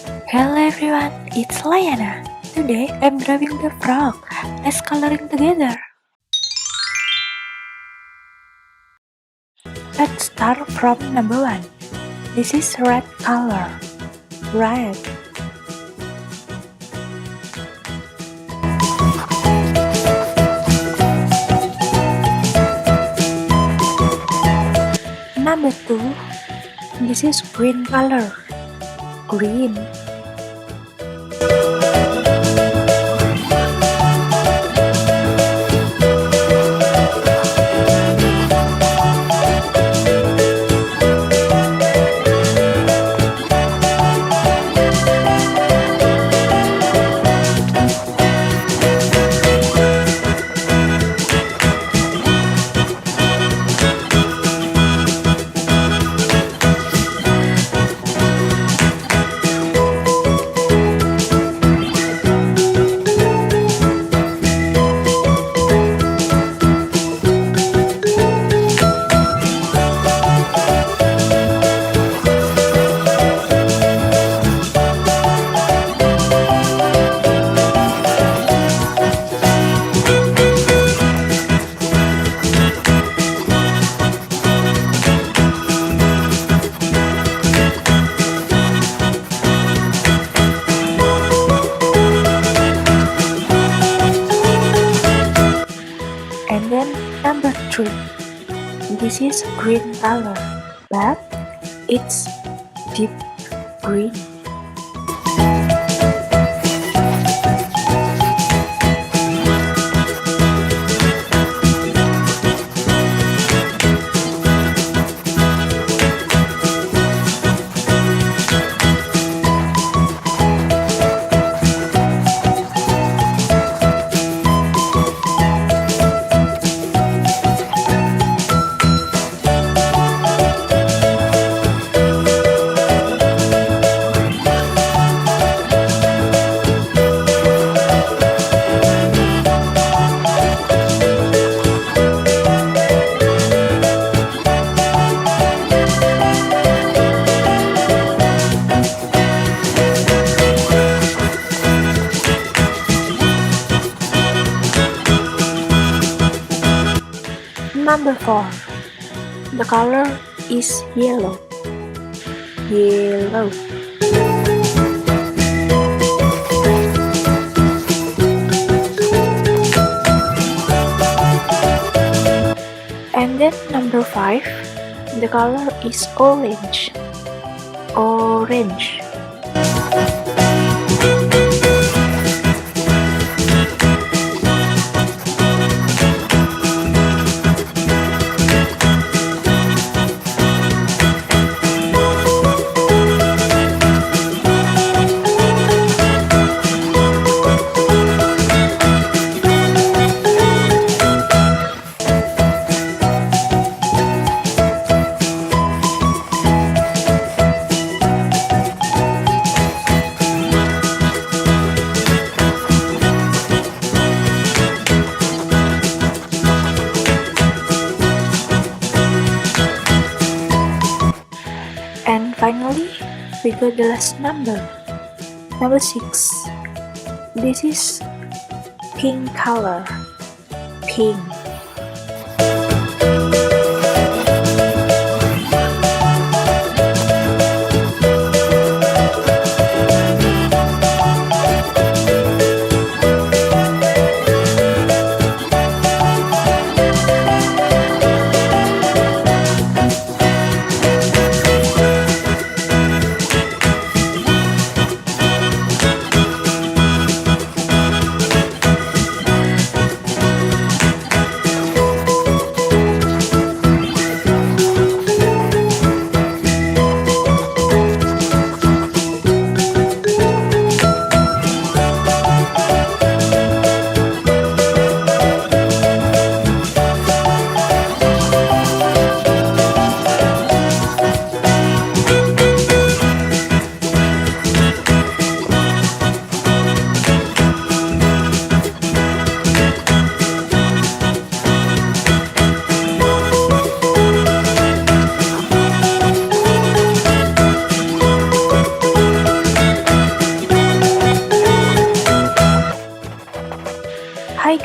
Hello everyone, it's Layana. Today I'm drawing the frog. Let's coloring together. Let's start from number 1. This is red color. Red. Number 2. This is green color. Green. And then number 3. This is green color, but it's deep green. Number 4. The color is yellow. Yellow. And then number 5. The color is orange. Orange. And finally, we got the last number. Number 6. This is pink color. Pink.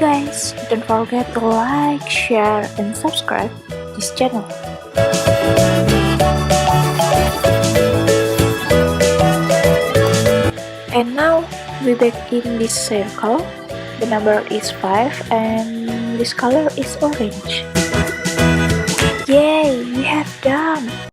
guys, don't forget to like, share, and subscribe this channel. And now we back in this circle. The number is 5 and this color is orange. Yay, we have done!